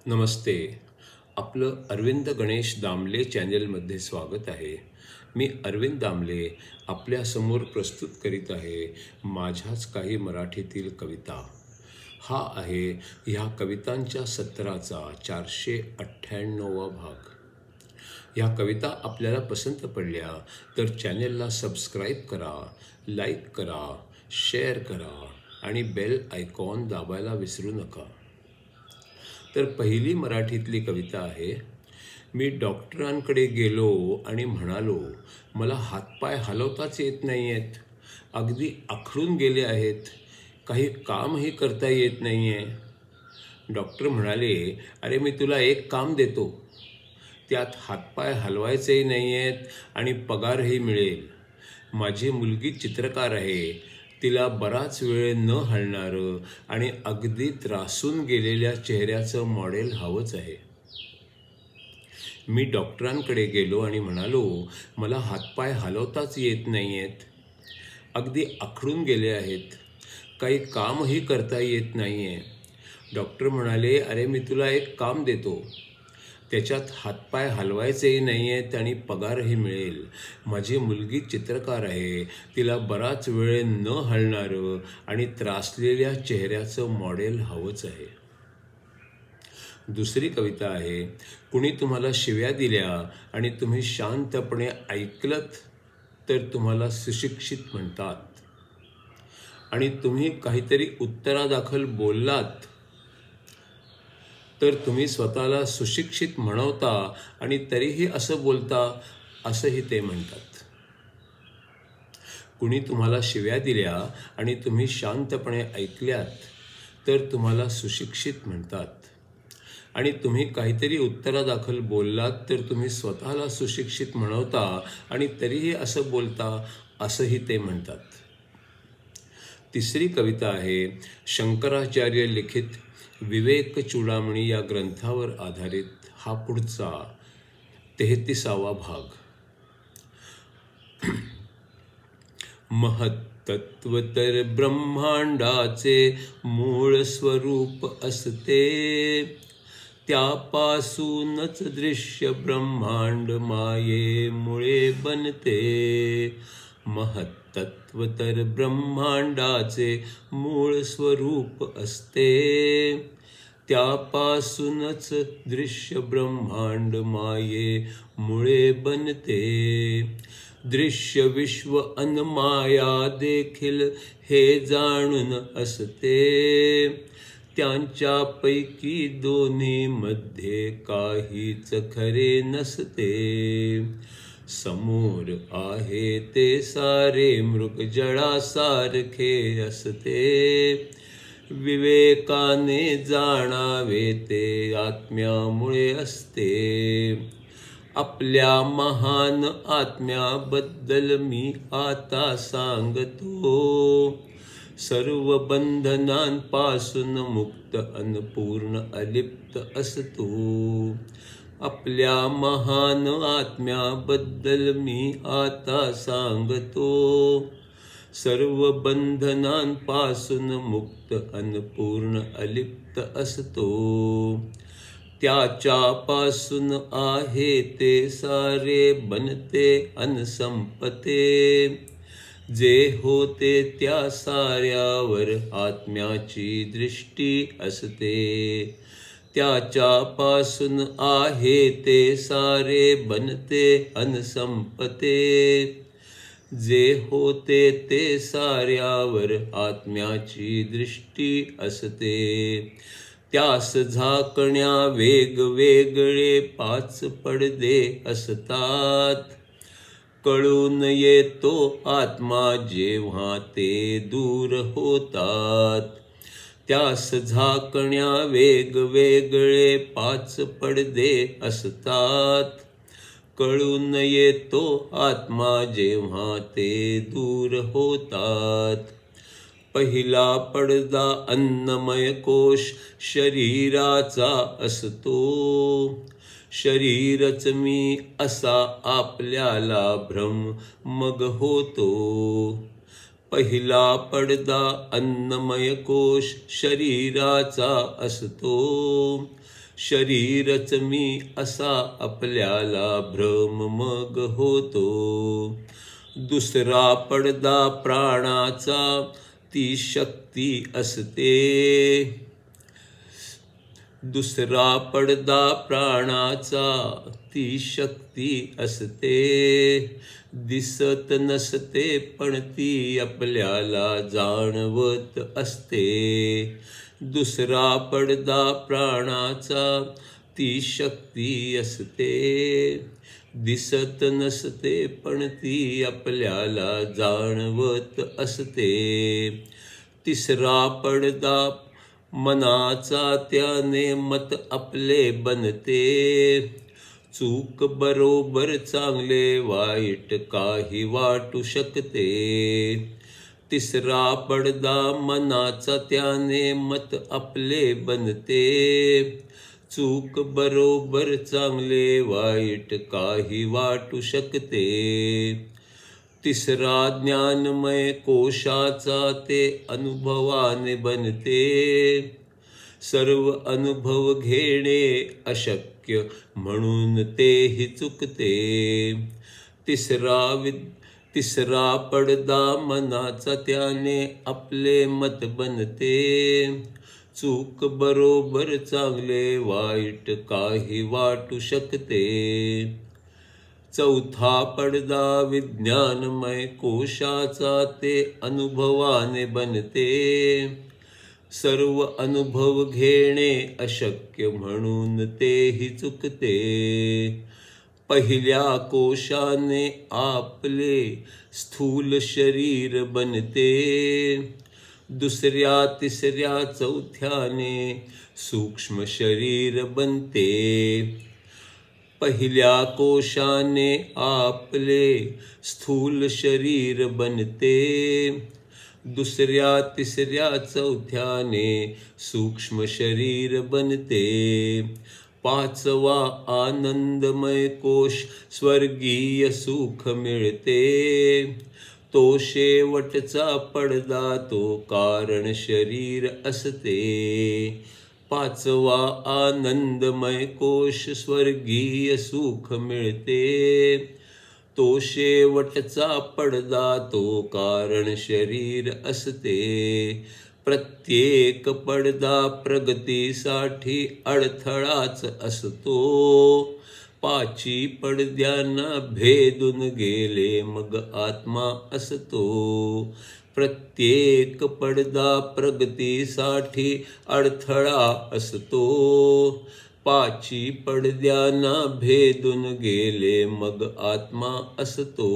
नमस्ते. आपलं अरविंद गणेश दामले चॅनलमध्ये स्वागत आहे. मी अरविंद दामले आपल्यासमोर प्रस्तुत करीत आहे माझ्याच काही मराठीतील कविता. हा आहे ह्या कवितांच्या सत्राचा 498वा भाग. ह्या कविता आपल्याला पसंत पडल्या तर चॅनलला सबस्क्राईब करा, लाईक करा, शेअर करा आणि बेल आयकॉन दाबायला विसरू नका. तर पहिली मराठीतली कविता आहे. मी डॉक्टरांकडे गेलो आणि म्हणालो, मला हातपाय हलवताच येत नाही आहेत, अगदी आखडून गेले आहेत, काही कामही करता येत नाही आहे. डॉक्टर म्हणाले, अरे मी तुला एक काम देतो, त्यात हातपाय हलवायचेही नाही आहेत आणि पगारही मिळेल. माझी मुलगी चित्रकार आहे, तिला बराच वेळ न हलणारं आणि अगदी त्रासून गेलेल्या चेहऱ्याचं मॉडेल हवंच आहे. मी डॉक्टरांकडे गेलो आणि म्हणालो, मला हातपाय हलवताच येत नाही आहेत, अगदी आखडून गेले आहेत, काही कामही करता येत नाही आहे. डॉक्टर म्हणाले, अरे मी तुला एक काम देतो, त्याच्यात हातपाय हलवायचेही नाही आहेत आणि पगारही मिळेल. माझी मुलगी चित्रकार आहे, तिला बराच वेळ न हलणारं आणि त्रासलेल्या चेहऱ्याचं मॉडेल हवंच आहे. दुसरी कविता आहे. कुणी तुम्हाला शिव्या दिल्या आणि तुम्ही शांतपणे ऐकलत तर तुम्हाला सुशिक्षित म्हणतात, आणि तुम्ही काहीतरी उत्तरादाखल बोललात तर तुम्ही स्वतःला सुशिक्षित म्हणवता आणि तरीही असं बोलता, असंही ते म्हणतात. कुणी तुम्हाला शिव्या दिल्या आणि तुम्ही शांतपणे ऐकल्यात तर तुम्हाला सुशिक्षित म्हणतात, आणि तुम्ही काहीतरी उत्तरादाखल बोललात तर तुम्ही स्वतःला सुशिक्षित म्हणवता आणि तरीही असं बोलता, असंही ते म्हणतात. तिसरी कविता आहे. शंकराचार्य लिखित विवेक चूडामणी या ग्रंथावर आधारित हा पुढचा 33वा भाग. महत्तत्व तर ब्रह्मांडाचे मूळ स्वरूप असते, त्यापासूनच दृश्य ब्रह्मांड मायेमुळे बनते. महत्तत्व तर ब्रह्मांडाचे मूळ स्वरूप असते, त्यापासूनच दृश्य ब्रह्मांड मायेमुळे बनते. दृश्य विश्व अन माया देखील हे जाणून असते, त्यांच्यापैकी दोन्ही मध्ये काहीच खरे नसते. समोर आहे ते सारे मृगजळासारखे असते, विवेकाने जाणावे ते आत्म्यामुळे असते. आपल्या महान आत्म्याबद्दल मी आता सांगतो, सर्व बंधनांपासून मुक्त अन पूर्ण अलिप्त असतो. आपल्या महान आत्म्याबद्दल मी आता सांगतो, सर्व बंधनांपासून मुक्त अन पूर्ण अलिप्त असतो. त्याच्यापासून आहे ते सारे बनते अन संपते, जे होते त्या साऱ्यावर आत्म्याची दृष्टी असते. त्याच्यापासून आहे ते सारे बनते अन संपते, जे होते ते साऱ्यावर आत्म्याची दृष्टी असते. त्यास झाकण्या वेगवेगळे 5 पडदे असतात, कळून येतो आत्मा जेव्हा ते दूर होतात. त्यास झाकण्या वेगवेगळे 5 पडदे असतात, कळून येतो आत्मा जेव्हा ते दूर होतात. पहिला पडदा अन्नमय कोश शरीराचा असतो, शरीरच मी असा आपल्याला भ्रम मग होतो. पहिला पडदा अन्नमय कोश शरीराचा असतो, शरीरच मी असा आपल्याला भ्रम मग होतो. दुसरा पडदा प्राणाचा ती शक्ती असते. दुसरा पडदा प्राणाचा ती शक्ती असते. दिसत नसते पण ती आपल्याला जाणवत असते. दुसरा पडदा प्राणाचा ती शक्ती असते. दिसत नसते पण ती आपल्याला जाणवत असते. तिसरा पडदा मनाचा त्याने मत आपले बनते. चूक बरोबर चांगले वाईट काही वाटू शकते. तिसरा पडदा मनाचा त्याने मत आपले बनते. चूक बरोबर चांगले वाईट काही वाटू शकते. तिसरा ज्ञानमय कोशाचा ते अनुभवाने बनते. सर्व अनुभव घेणे अशक्य म्हणून तेही चुकते. तिसरा पडदा मनाचा त्याने आपले मत बनते. चूक बरोबर चांगले वाईट काही वाटू शकते. चौथा पडदा विज्ञानमय कोशाचा ते अनुभवाने बनते. सर्व अनुभव घेणे अशक्य म्हणून तेही चुकते. पहिल्या कोशाने आपले स्थूल शरीर बनते. दुसऱ्या तिसऱ्या चौथ्याने सूक्ष्म शरीर बनते. पहिल्या कोशाने आपले स्थूल शरीर बनते. दुसऱ्या तिसऱ्या चौथ्याने सूक्ष्म शरीर बनते. पाचवा आनंदमय कोश स्वर्गीय सुख मिळते. तो शेवटचा पडदा तो कारण शरीर असते. पाचवा आनंदमय कोश स्वर्गीय सुख मिळते. तो शेवटचा पडदा तो कारण शरीर असते. प्रत्येक पडदा प्रगतीसाठी अडथळाच असतो. पाची पडद्यांना भेदून गेले मग आत्मा असतो. प्रत्येक पडदा प्रगतीसाठी अडथळा असतो. पाची पडद्यांना भेदून गेले मग आत्मा असतो.